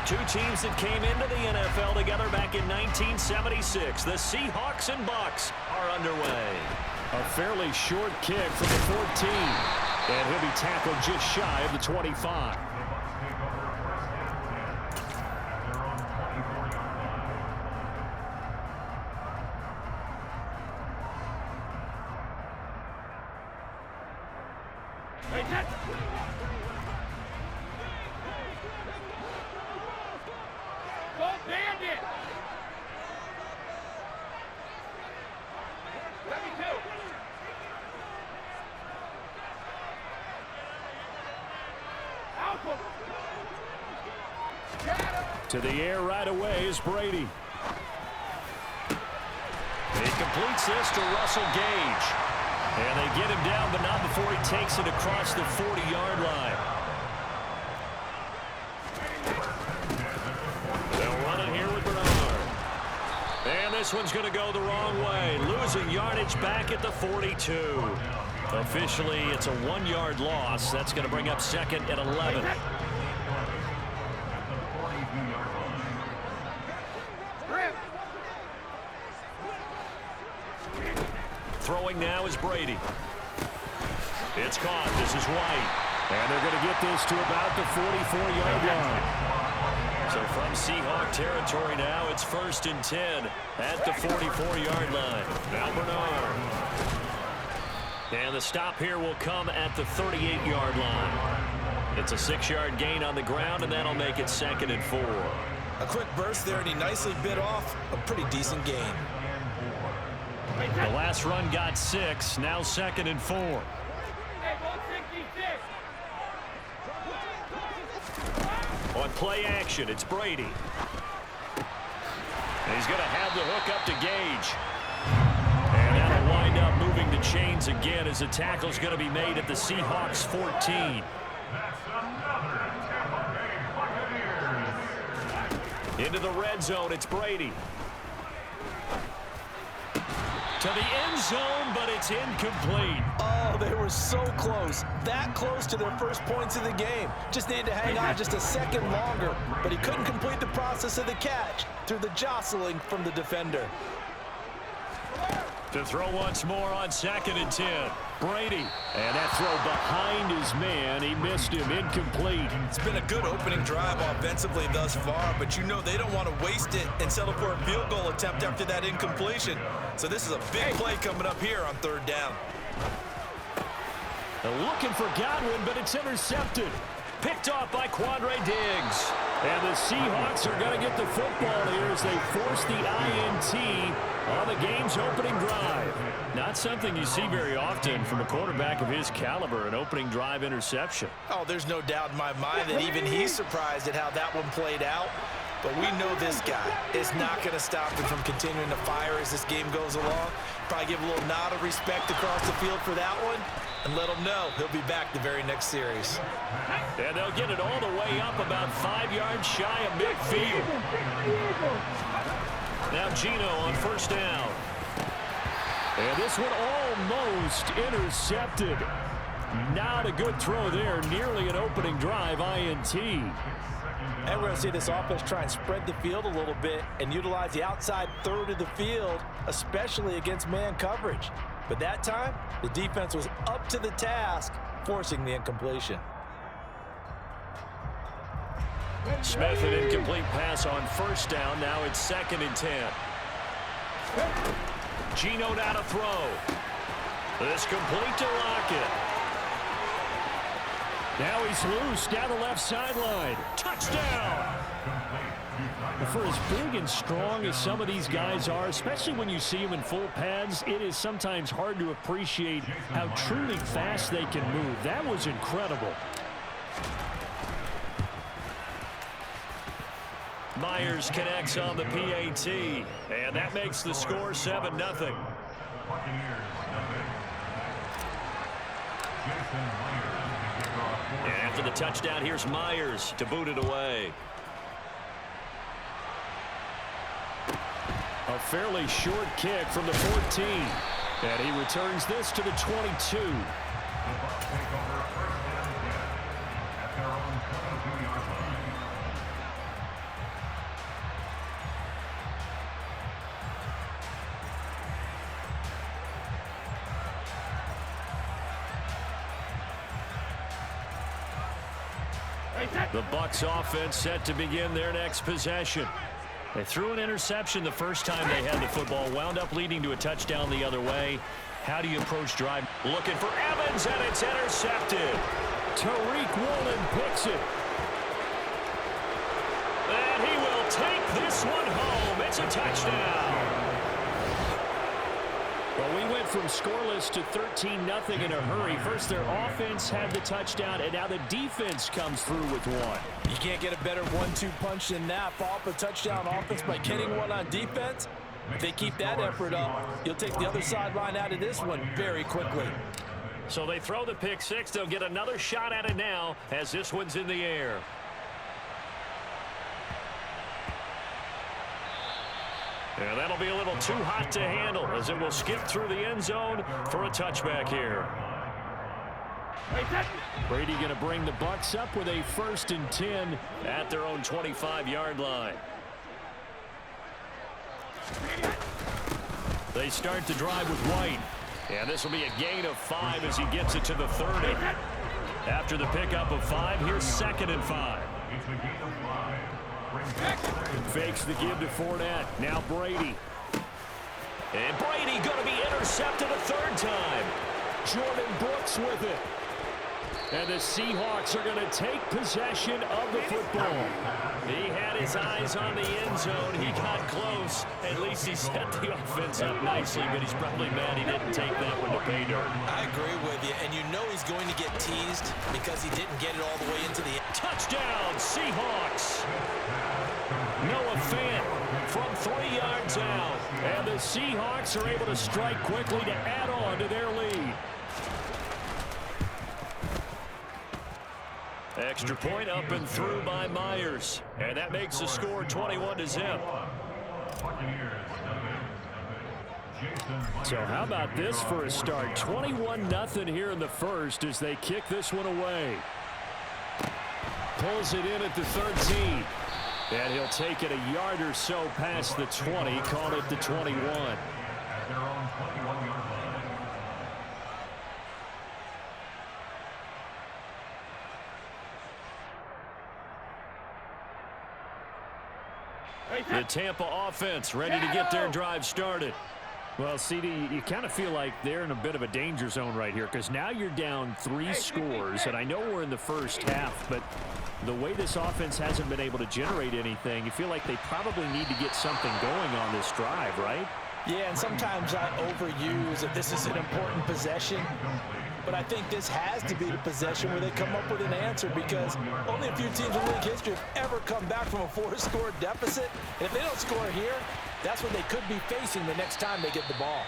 Two teams that came into the NFL together back in 1976. The Seahawks and Bucs are underway. A fairly short kick from the 14. And he'll be tackled just shy of the 25. To the air right away is Brady. He completes this to Russell Gage. And they get him down, but not before he takes it across the 40-yard line. They'll run it here with Bernard. And this one's going to go the wrong way. Losing yardage back at the 42. Officially, it's a 1-yard loss. That's going to bring up second and 11. Throwing now is Brady. It's caught. This is White. And they're going to get this to about the 44-yard line. So from Seahawk territory now, it's 1st and 10 at the 44-yard line. Now Bernard. And the stop here will come at the 38-yard line. It's a 6-yard gain on the ground, and that'll make it 2nd and 4. A quick burst there, and he nicely bit off a pretty decent gain. The last run got 6. Now 2nd and 4. On play action, it's Brady. And he's going to have the hook up to Gage. And that'll wind up moving the chains again as the tackle's going to be made at the Seahawks 14. Into the red zone, it's Brady. To the end zone, but it's incomplete. Oh, they were so close. That close to their first points of the game. Just needed to hang on just a second longer, but he couldn't complete the process of the catch through the jostling from the defender. To throw once more on 2nd and 10. Brady. And that throw behind his man. He missed him. Incomplete. It's been a good opening drive offensively thus far, but you know they don't want to waste it and settle for a field goal attempt after that incompletion. So this is a big play coming up here on 3rd down. They're looking for Godwin, but it's intercepted. Picked off by Quandre Diggs. And the Seahawks are going to get the football here as they force the INT on the game's opening drive. Not something you see very often from a quarterback of his caliber, an opening drive interception. Oh, there's no doubt in my mind that even he's surprised at how that one played out. But we know this guy is not going to stop him from continuing to fire as this game goes along. Probably give a little nod of respect across the field for that one and let him know he'll be back the very next series. And they'll get it all the way up about 5 yards shy of midfield. Now Gino on 1st down. And this one almost intercepted. Not a good throw there. Nearly an opening drive INT. And we're going to see this offense try and spread the field a little bit and utilize the outside third of the field, especially against man coverage. But that time, the defense was up to the task, forcing the incompletion. Smith, an incomplete pass on 1st down. Now it's 2nd and 10. Gino now to throw. This complete to Lockett. Now he's loose down the left sideline. Touchdown! For as big and strong as some of these guys are, especially when you see them in full pads, it is sometimes hard to appreciate how truly fast they can move. That was incredible. Myers connects on the PAT, and that makes the score 7-0. And after the touchdown, here's Myers to boot it away. A fairly short kick from the 14. And he returns this to the 22. The Bucs offense set to begin their next possession. They threw an interception the first time they had the football, wound up leading to a touchdown the other way. How do you approach drive? Looking for Evans, and it's intercepted. Tariq Woolen picks it. And he will take this one home. It's a touchdown. Well, we went from scoreless to 13-0 in a hurry. First, their offense had the touchdown, and now the defense comes through with one. You can't get a better 1-2 punch than that. Follow up a touchdown offense by getting one on defense. If they keep that effort up, you'll take the other sideline out of this one very quickly. So they throw the pick six. They'll get another shot at it now as this one's in the air. And that'll be a little too hot to handle as it will skip through the end zone for a touchback here. Brady going to bring the Bucs up with a 1st and 10 at their own 25-yard line. They start the drive with White. And this will be a gain of 5 as he gets it to the 30. After the pickup of 5, here's 2nd and 5. Fakes the give to Fournette. Now Brady. And Brady going to be intercepted a 3rd time. Jordan Brooks with it. And the Seahawks are going to take possession of the football. He had his eyes on the end zone. He got close. At least he set the offense up nicely, but he's probably mad he didn't take that one to pay dirt. I agree with you, and you know he's going to get teased because he didn't get it all the way into the end. Touchdown, Seahawks. Noah Fant from 3 yards out. And the Seahawks are able to strike quickly to add on to their lead. Extra point up and through by Myers. And that makes the score 21-0. So how about this for a start? 21-0 here in the first as they kick this one away. Pulls it in at the 13. And he'll take it a yard or so past the 20, call it the 21. The Tampa offense ready to get their drive started. Well, CD, you kind of feel like they're in a bit of a danger zone right here because now you're down 3 scores, and I know we're in the first half, but the way this offense hasn't been able to generate anything, you feel like they probably need to get something going on this drive, right? Yeah, and sometimes I overuse that this is an important possession, but I think this has to be the possession where they come up with an answer because only a few teams in league history have ever come back from a 4-score deficit. And if they don't score here, that's what they could be facing the next time they get the ball.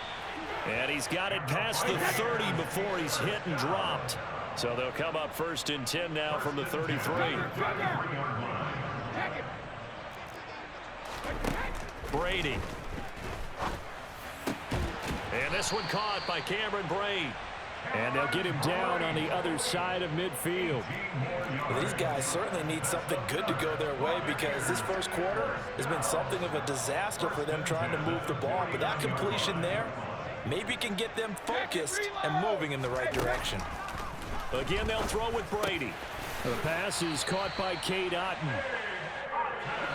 And he's got it past the 30 before he's hit and dropped. So they'll come up 1st and 10 now from the 33. Brady. And this one caught by Cameron Brate. And they'll get him down on the other side of midfield. Well, these guys certainly need something good to go their way because this first quarter has been something of a disaster for them trying to move the ball. But that completion there maybe can get them focused and moving in the right direction. Again, they'll throw with Brady. The pass is caught by Cade Otton.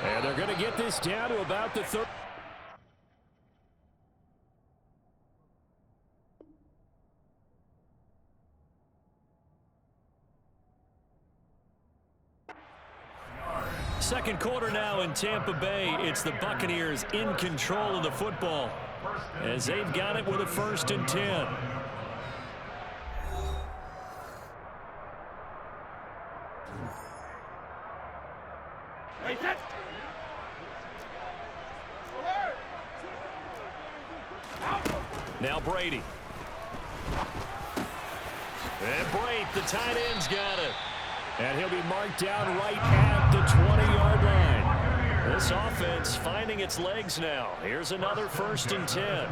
And they're going to get this down to about the 30. Second quarter now in Tampa Bay. It's the Buccaneers in control of the football as they've got it with a 1st and 10. Now Brady. And Brate, the tight end's got it. And he'll be marked down right at the 20-yard line. This offense finding its legs now. Here's another 1st and 10.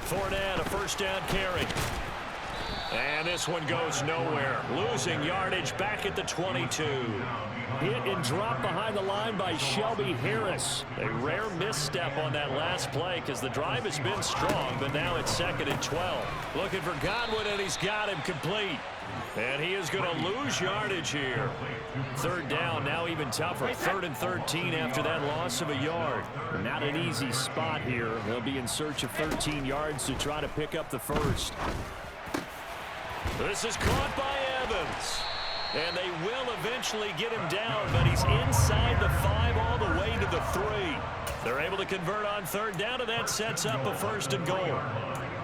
Fournette, a 1st down carry. And this one goes nowhere. Losing yardage back at the 22. hit and dropped behind the line by Shelby Harris. A rare misstep on that last play because the drive has been strong, but now it's 2nd and 12. Looking for Godwin, and he's got him complete. And he is going to lose yardage here. 3rd down, now even tougher. 3rd and 13 after that loss of a yard. Not an easy spot here. They'll be in search of 13 yards to try to pick up the first. This is caught by Evans. And they will eventually get him down, but he's inside the 5 all the way to the 3. They're able to convert on 3rd down, and that sets up a 1st and goal.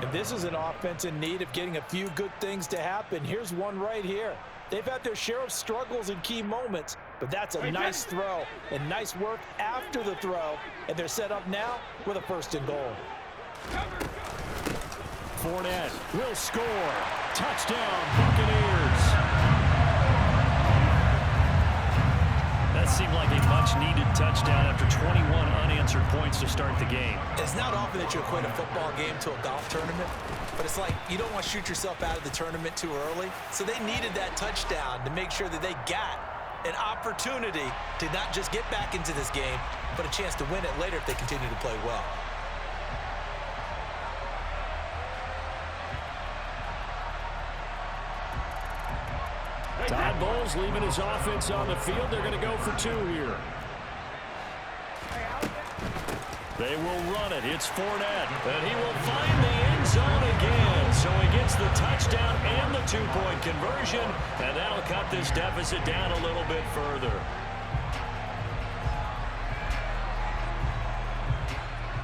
And this is an offense in need of getting a few good things to happen. Here's one right here. They've had their share of struggles in key moments, but that's a nice throw and nice work after the throw. And they're set up now with a 1st and goal. Fournette will score. Touchdown, Buccaneers. That seemed like a much-needed touchdown after 21 unanswered points to start the game. It's not often that you equate a football game to a golf tournament, but it's like you don't want to shoot yourself out of the tournament too early. So they needed that touchdown to make sure that they got an opportunity to not just get back into this game, but a chance to win it later if they continue to play well. Todd Bowles leaving his offense on the field. They're going to go for 2 here. They will run it. It's Fournette. And he will find the end zone again. So he gets the touchdown and the 2-point conversion. And that'll cut this deficit down a little bit further.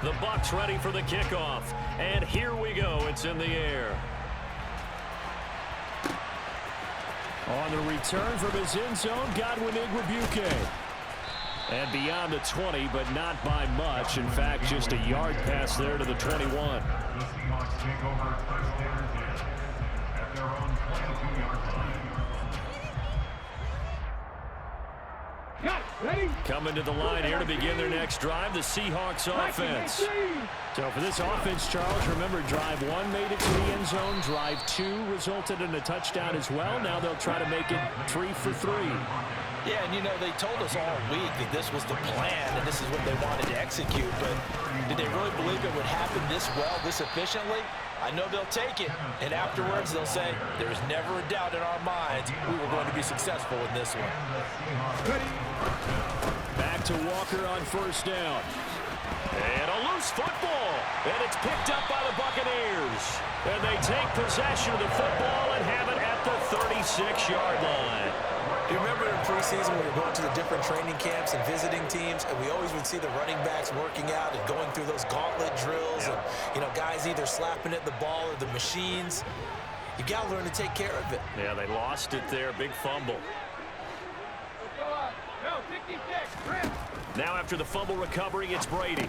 The Bucs ready for the kickoff. And here we go. It's in the air. On the return from his end zone, Godwin Igwebuike. And beyond the 20, but not by much. In fact, just a yard pass there to the 21. Coming to the line here to begin their next drive, the Seahawks offense. So for this offense, Charles, remember drive 1 made it to the end zone. Drive 2 resulted in a touchdown as well. Now they'll try to make it 3 for 3. Yeah, and you know, they told us all week that this was the plan and this is what they wanted to execute, but did they really believe it would happen this well, this efficiently? I know they'll take it, and afterwards they'll say, there's never a doubt in our minds we were going to be successful in this one. Back to Walker on 1st down. And a loose football, and it's picked up by the Buccaneers. And they take possession of the football and have it at the 36-yard line. Do you remember in preseason when we were going to the different training camps and visiting teams, and we always would see the running backs working out and going through those gauntlet drills, and, you know, guys either slapping at the ball or the machines. You got to learn to take care of it. Yeah, they lost it there. Big fumble. Now after the fumble recovery, it's Brady.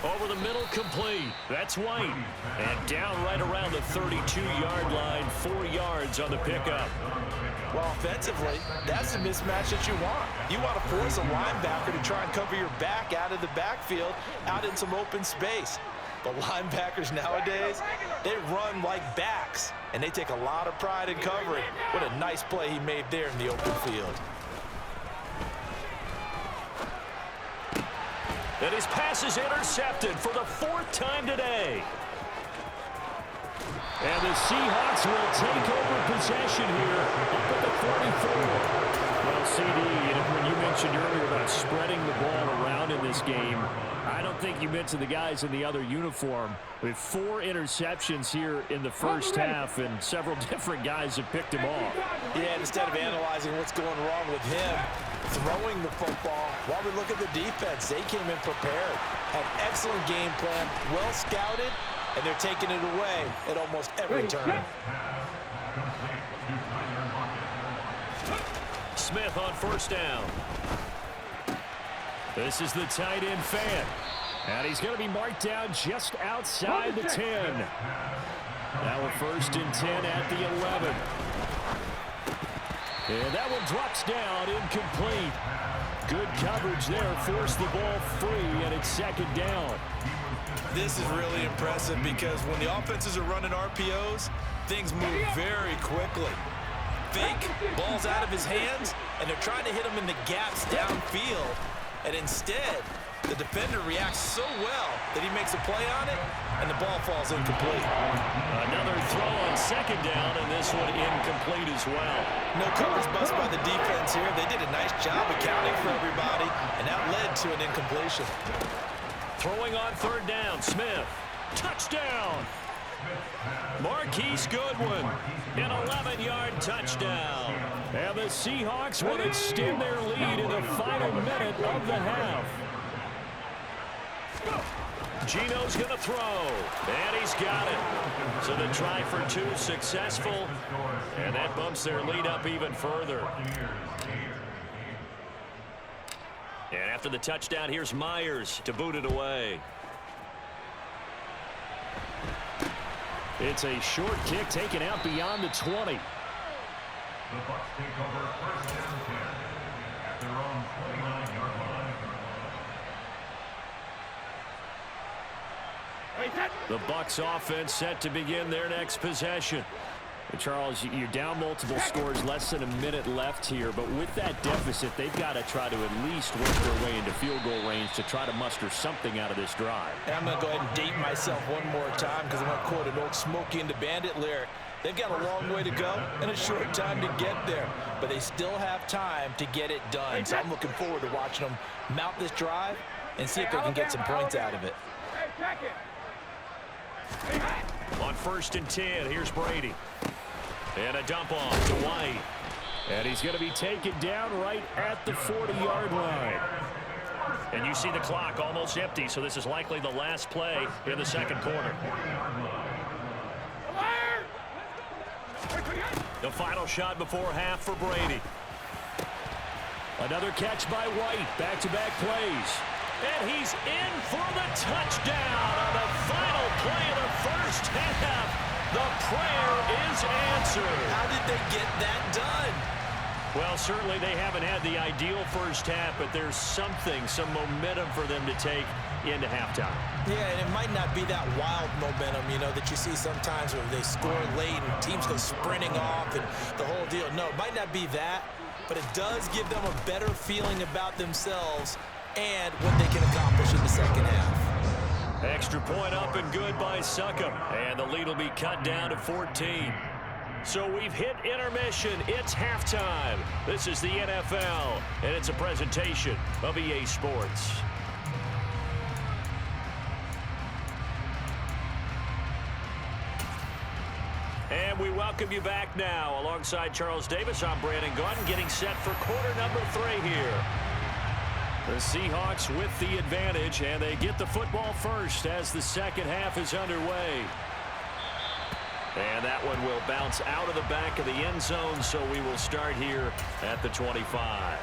Over the middle, complete. That's White. And down right around the 32-yard line, 4 yards on the pickup. Well, offensively, that's the mismatch that you want. You want to force a linebacker to try and cover your back out of the backfield, out in some open space. But linebackers nowadays, they run like backs, and they take a lot of pride in covering. What a nice play he made there in the open field. And his pass is intercepted for the 4th time today. And the Seahawks will take over possession here up at the 44. Well, CD, when you mentioned earlier about spreading the ball around in this game, I don't think you mentioned the guys in the other uniform. With 4 interceptions here in the first half, and several different guys have picked him off. Yeah, instead of analyzing what's going wrong with him, throwing the football, while we look at the defense, they came in prepared. Had excellent game plan, well scouted, and they're taking it away at almost every turn. Smith on 1st down. This is the tight end Fan. And he's going to be marked down just outside the 10. Now a 1st and 10 at the 11. And that one drops down, incomplete. Good coverage there, forced the ball free, and it's 2nd down. This is really impressive because when the offenses are running RPOs, things move very quickly. fake. Ball's out of his hands, and they're trying to hit him in the gaps downfield. And instead, the defender reacts so well that he makes a play on it, and the ball falls incomplete. Another throw on second down, and this one incomplete as well. No coverage bust by the defense here. They did a nice job accounting for everybody, and that led to an incompletion. Throwing on third down, Smith. Touchdown! Marquise Goodwin, an 11-yard touchdown. And the Seahawks will extend their lead in the final minute of the half. Gino's going to throw, and he's got it. So the try for two successful, and that bumps their lead up even further. And after the touchdown, here's Myers to boot it away. It's a short kick taken out beyond the 20. The Bucs take over first and 10 at their own 29-yard line. The Bucs offense set to begin their next possession. And Charles, you're down multiple scores, less than a minute left here, but with that deficit, they've got to try to at least work their way into field goal range to try to muster something out of this drive. And I'm going to go ahead and date myself one more time because I'm going to quote an old Smokey and the Bandit lyric. They've got a long way to go and a short time to get there, but they still have time to get it done. So I'm looking forward to watching them mount this drive and see if they can get some points out of it. On first and 10, here's Brady. And a dump off to White. And he's going to be taken down right at the 40-yard line. And you see the clock almost empty, so this is likely the last play in the second quarter. The final shot before half for Brady. Another catch by White. Back-to-back plays. And he's in for the touchdown on the final play of the first half. The prayer is answered. How did they get that done? Well, certainly they haven't had the ideal first half, but there's some momentum for them to take into halftime. Yeah, and it might not be that wild momentum, you know, that you see sometimes where they score late and teams go sprinting off and the whole deal. No, it might not be that, but it does give them a better feeling about themselves and what they can accomplish in the second half. Extra point up and good by Succop. And the lead will be cut down to 14. So we've hit intermission. It's halftime. This is the NFL, and it's a presentation of EA Sports. And we welcome you back now. Alongside Charles Davis, I'm Brandon Gunn, getting set for quarter number 3 here. The Seahawks with the advantage, and they get the football first as the second half is underway. And that one will bounce out of the back of the end zone, so we will start here at the 25.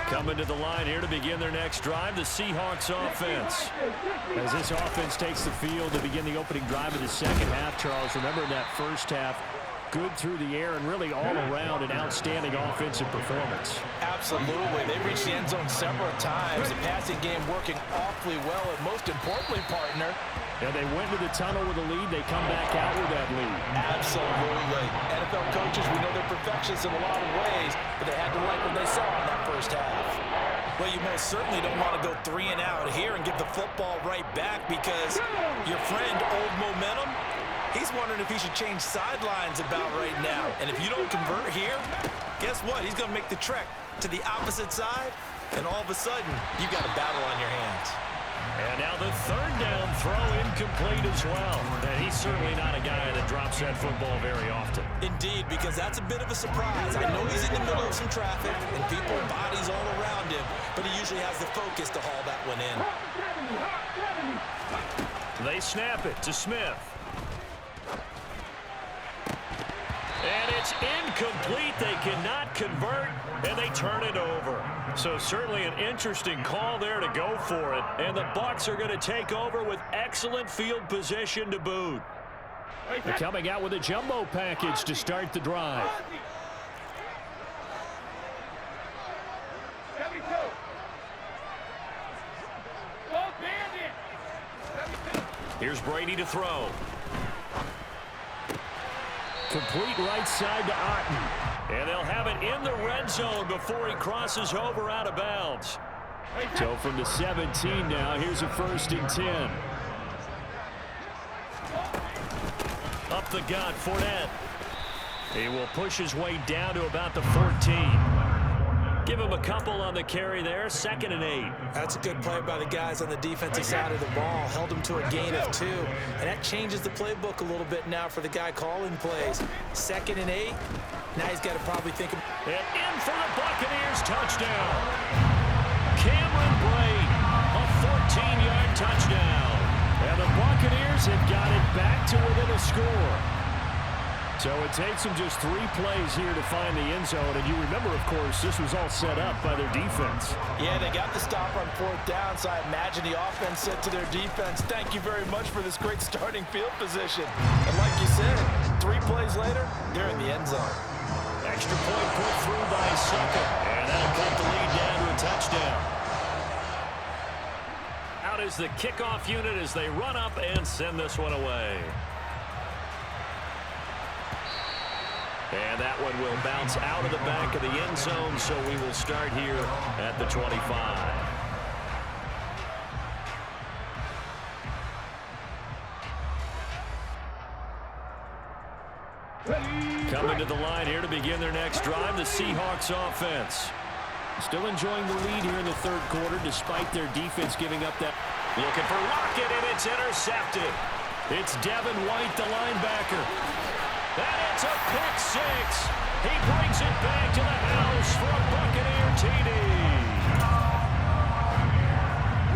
Coming to the line here to begin their next drive, the Seahawks offense. As this offense takes the field to begin the opening drive of the second half, Charles, remember in that first half, good through the air and really all around an outstanding offensive performance. Absolutely. They reached the end zone several times. The passing game working awfully well, and most importantly, partner, and they went to the tunnel with a lead. They come back out with that lead. Absolutely. NFL coaches, we know they're perfectionists in a lot of ways, but they had to like what they saw in that first half. Well, you most certainly don't want to go 3 and out here and give the football right back because your friend, Old Momentum, he's wondering if he should change sidelines about right now. And if you don't convert here, guess what? He's going to make the trek to the opposite side, and all of a sudden, you got a battle on your hands. And now the third down throw incomplete as well. And he's certainly not a guy that drops that football very often. Indeed, because that's a bit of a surprise. I know he's in the middle of some traffic and people, bodies all around him, but he usually has the focus to haul that one in. They snap it to Smith. And it's incomplete. They cannot convert, and they turn it over. So certainly an interesting call there to go for it. And the Bucs are going to take over with excellent field position to boot. They're coming out with a jumbo package to start the drive. Here's Brady to throw. Complete right side to Otten. And they'll have it in the red zone before he crosses over out of bounds. So from the 17 now, here's a 1st and 10. Up the gut, Fournette. He will push his way down to about the 14. Give him a couple on the carry there, 2nd and 8. That's a good play by the guys on the defensive side of the ball. Held him to a gain of 2. And that changes the playbook a little bit now for the guy calling plays. 2nd and 8. Now he's got to probably think of... And in for the Buccaneers, touchdown. Cameron Brate, a 14-yard touchdown. And the Buccaneers have got it back to within a score. So it takes them just 3 plays here to find the end zone. And you remember, of course, this was all set up by their defense. Yeah, they got the stop on 4th down, so I imagine the offense said to their defense, thank you very much for this great starting field position. And like you said, 3 plays later, they're in the end zone. Extra point put through by Sucker. And that'll cut the lead down to a touchdown. Out is the kickoff unit as they run up and send this one away. And that one will bounce out of the back of the end zone, so we will start here at the 25. Coming to the line here to begin their next drive, the Seahawks offense. Still enjoying the lead here in the 3rd quarter, despite their defense giving up that. Looking for Lockett, and it's intercepted. It's Devin White, the linebacker. And it's a pick 6. He brings it back to the house for a Buccaneer TD.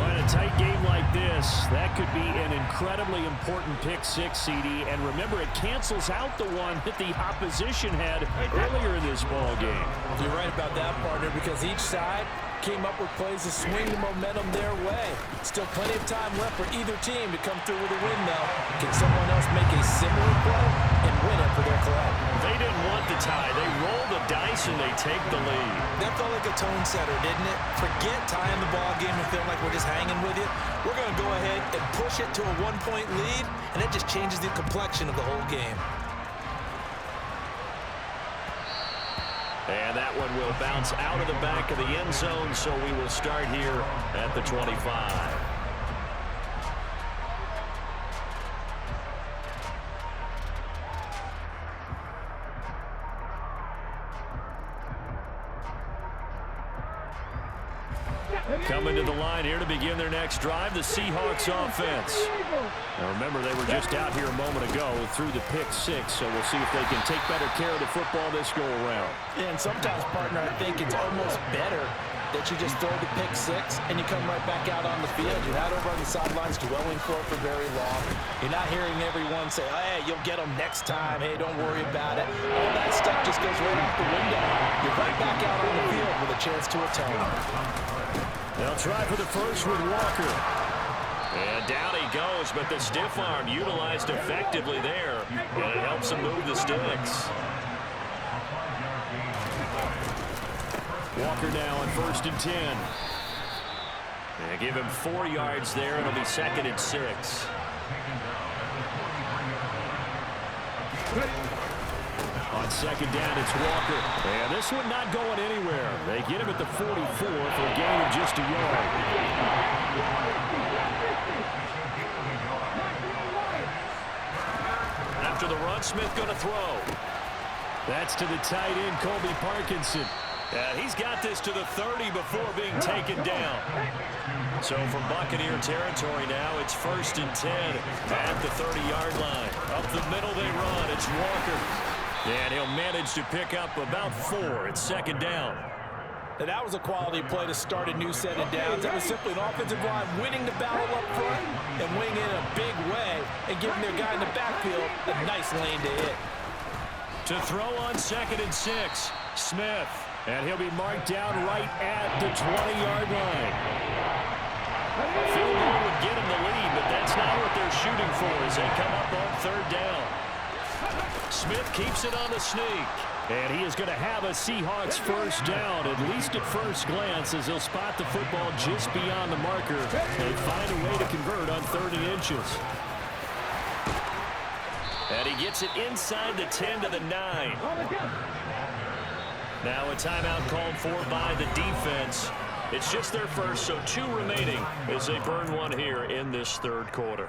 In a tight game like this, that could be an incredibly important pick 6, CD. And remember, it cancels out the one that the opposition had earlier in this ball game. You're right about that, partner, because each side came up with plays to swing the momentum their way. Still plenty of time left for either team to come through with a win, though. Can someone else make a similar play and win it for their club? They didn't want the tie. They roll the dice and they take the lead. That felt like a tone setter, didn't it? Forget tying the ball game and feeling like we're just hanging with you. We're going to go ahead and push it to a 1-point lead, and that just changes the complexion of the whole game. And that one will bounce out of the back of the end zone, so we will start here at the 25. Coming to the line here to begin their next drive, the Seahawks offense. Now remember, they were just out here a moment ago through the pick 6, so we'll see if they can take better care of the football this go around. And sometimes, partner, I think it's almost better that you just throw the pick 6 and you come right back out on the field. You're not over on the sidelines dwelling for it for very long. You're not hearing everyone say, hey, you'll get them next time. Hey, don't worry about it. All that stuff just goes right out the window. You're right back out on the field with a chance to atone. They'll try for the first with Walker. And down he goes, but the stiff arm utilized effectively there, and it helps him move the sticks. Walker now on 1st and 10. And give him 4 yards there, and it'll be 2nd and 6. On 2nd down, it's Walker. And this one not going anywhere. They get him at the 44 for a gain of just a yard. After the run, Smith going to throw. That's to the tight end, Coby Parkinson. He's got this to the 30 before being taken down. So from Buccaneer territory now, it's 1st and 10 at the 30-yard line. Up the middle they run. It's Walker. And he'll manage to pick up about 4. It's 2nd down. And that was a quality play to start a new set of downs. That was simply an offensive line winning the battle up front and winning in a big way and giving their guy in the backfield a nice lane to hit. To throw on 2nd and 6, Smith. And he'll be marked down right at the 20-yard line. A field goal would get him the lead, but that's not what they're shooting for as they come up on third down. Smith keeps it on the sneak. And he is going to have a Seahawks first down, at least at first glance, as he'll spot the football just beyond the marker and find a way to convert on 30 inches. And he gets it inside the 10 to the 9. Now a timeout called for by the defense. It's just their first, so 2 remaining as they burn one here in this third quarter.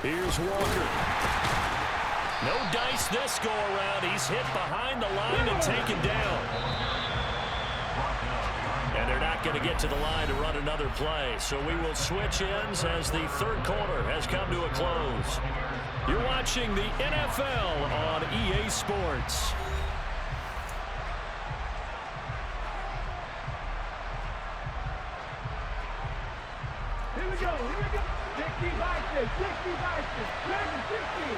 Here's Walker. No dice this go around. He's hit behind the line and taken down. And they're not going to get to the line to run another play. So we will switch ends as the third quarter has come to a close. You're watching the NFL on EA Sports. Here we go. 60 vices, 60 vices, 60.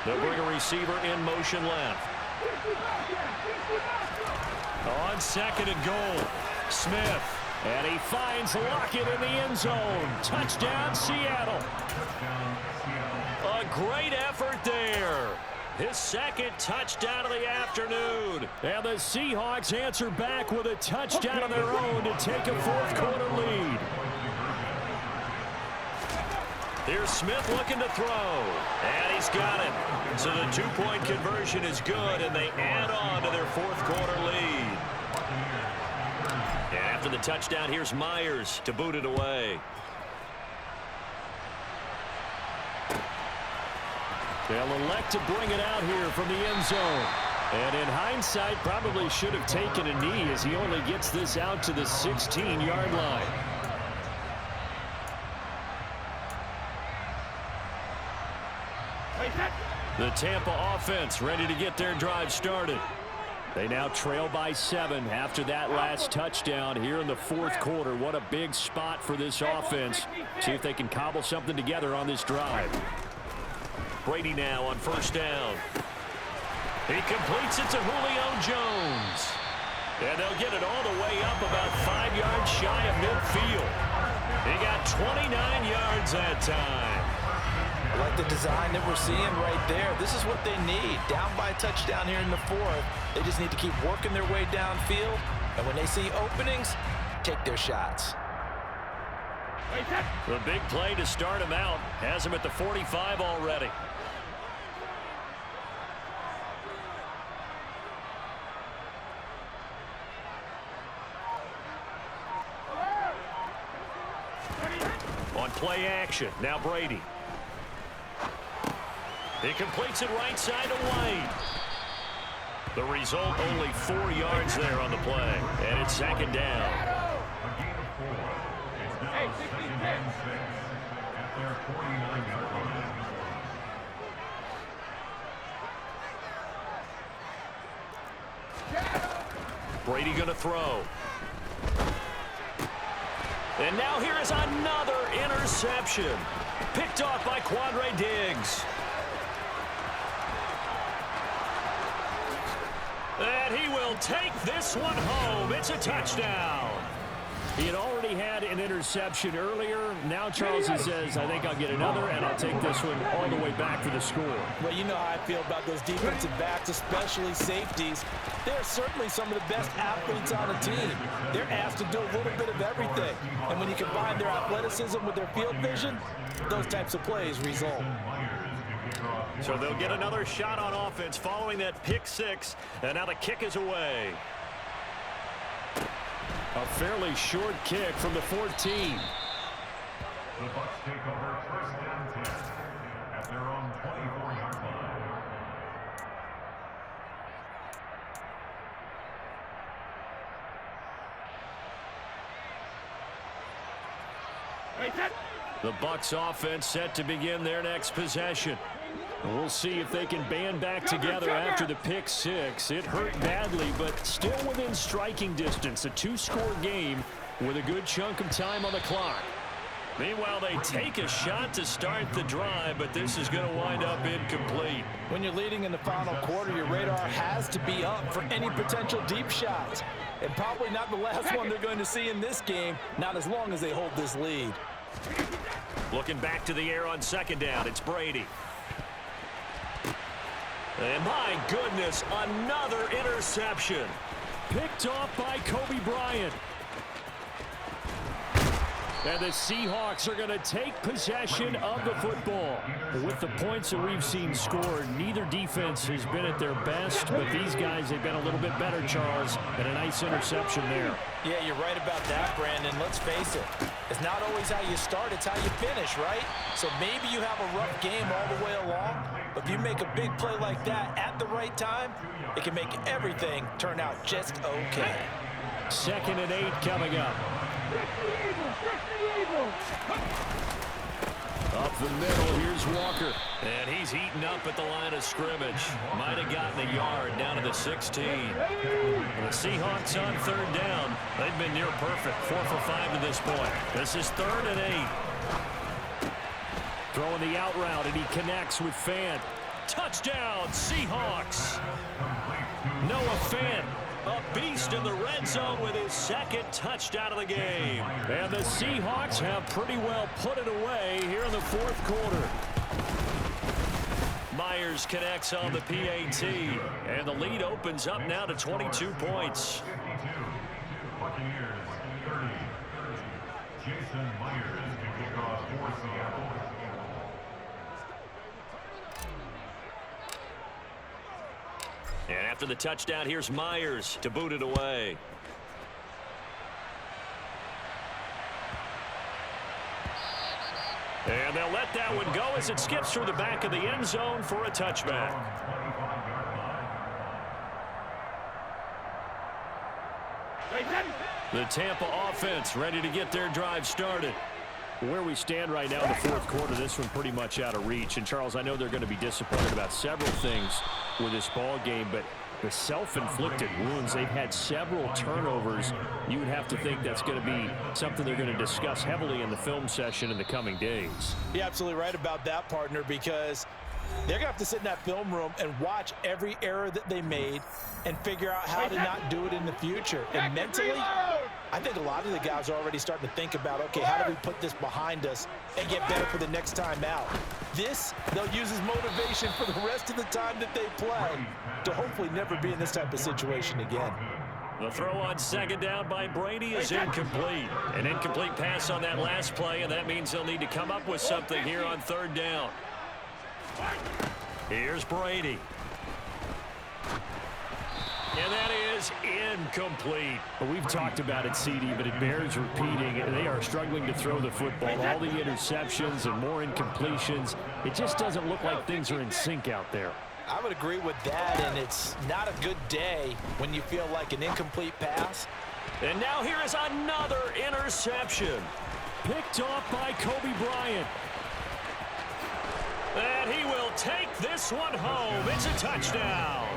They'll bring a receiver in motion left. On second and goal, Smith. And he finds Lockett in the end zone. Touchdown, Seattle. A great effort there. His second touchdown of the afternoon. And the Seahawks answer back with a touchdown of their own to take a fourth quarter lead. Here's Smith looking to throw. And he's got it. So the two-point conversion is good, and they add on to their fourth quarter lead. And after the touchdown, here's Myers to boot it away. They'll elect to bring it out here from the end zone. And in hindsight, probably should have taken a knee as he only gets this out to the 16-yard line. The Tampa offense ready to get their drive started. They now trail by 7 after that last touchdown here in the fourth quarter. What a big spot for this offense. See if they can cobble something together on this drive. Brady now on first down. He completes it to Julio Jones. And they'll get it all the way up about 5 yards shy of midfield. He got 29 yards that time. I like the design that we're seeing right there. This is what they need. Down by a touchdown here in the fourth. They just need to keep working their way downfield. And when they see openings, take their shots. The big play to start him out has him at the 45 already. On play action, now Brady. He completes it right side to White. The result, only 4 yards there on the play. And it's second down. A gain of 4. It's now 2nd and 6 at their 49-yard line. Brady going to throw. And now here is another interception. Picked off by Quandre Diggs. And he will take this one home. It's a touchdown. He had already had an interception earlier. Now Charles, he says, I think I'll get another, and I'll take this one all the way back for the score. Well, you know how I feel about those defensive backs, especially safeties. They're certainly some of the best athletes on the team. They're asked to do a little bit of everything. And when you combine their athleticism with their field vision, those types of plays result. So they'll get another shot on offense following that pick six. And now the kick is away. A fairly short kick from the 14. The Bucs take over first and 10 at their own 24-yard line. The Bucs offense set to begin their next possession. We'll see if they can band back together after the pick six. It hurt badly, but still within striking distance. A two-score game with a good chunk of time on the clock. Meanwhile, they take a shot to start the drive, but this is going to wind up incomplete. When you're leading in the final quarter, your radar has to be up for any potential deep shots. And probably not the last one they're going to see in this game, not as long as they hold this lead. Looking back to the air on second down, it's Brady. And my goodness, another interception. Picked off by Coby Bryant. And the Seahawks are going to take possession of the football. With the points that we've seen scored, neither defense has been at their best, but these guys have been a little bit better, Charles, and a nice interception there. Yeah, you're right about that, Brandon. Let's face it. It's not always how you start, it's how you finish, right? So maybe you have a rough game all the way along, but if you make a big play like that at the right time, it can make everything turn out just okay. 2nd and 8 coming up. Up the middle, here's Walker. And he's heating up at the line of scrimmage. Might have gotten a yard down to the 16. And the Seahawks on 3rd down. They've been near perfect, 4 for 5 to this point. This is 3rd and 8. Throwing the out route, and he connects with Fant. Touchdown, Seahawks. Noah Fant, a beast in the red zone with his 2nd touchdown of the game. And the Seahawks have pretty well put it away here in the 4th quarter. Myers connects on the PAT, and the lead opens up now to 22 points. 52. Buccaneers 30. Jason Myers to kick off for Seattle. And after the touchdown, here's Myers to boot it away. And they'll let that one go as it skips through the back of the end zone for a touchback. The Tampa offense ready to get their drive started. Where we stand right now in the 4th quarter, this one pretty much out of reach. And, Charles, I know they're going to be disappointed about several things with this ball game, but the self-inflicted wounds, they've had several turnovers. You would have to think that's going to be something they're going to discuss heavily in the film session in the coming days. You're absolutely right about that, partner, because they're going to have to sit in that film room and watch every error that they made and figure out how to not do it in the future. And mentally, I think a lot of the guys are already starting to think about, okay, how do we put this behind us and get better for the next time out? This, they'll use as motivation for the rest of the time that they play to hopefully never be in this type of situation again. The throw on 2nd down by Brady is incomplete. An incomplete pass on that last play, and that means they'll need to come up with something here on 3rd down. Here's Brady. And that is incomplete. Well, we've talked about it, CD, but it bears repeating. They are struggling to throw the football. All the interceptions and more incompletions. It just doesn't look like things are in sync out there. I would agree with that, and it's not a good day when you feel like an incomplete pass. And now here is another interception. Picked off by Coby Bryant. And he will take this one home. It's a touchdown.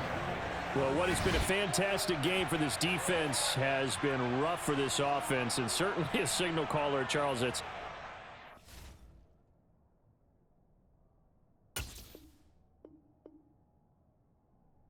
Well, what has been a fantastic game for this defense has been rough for this offense, and certainly a signal caller, Charles, that's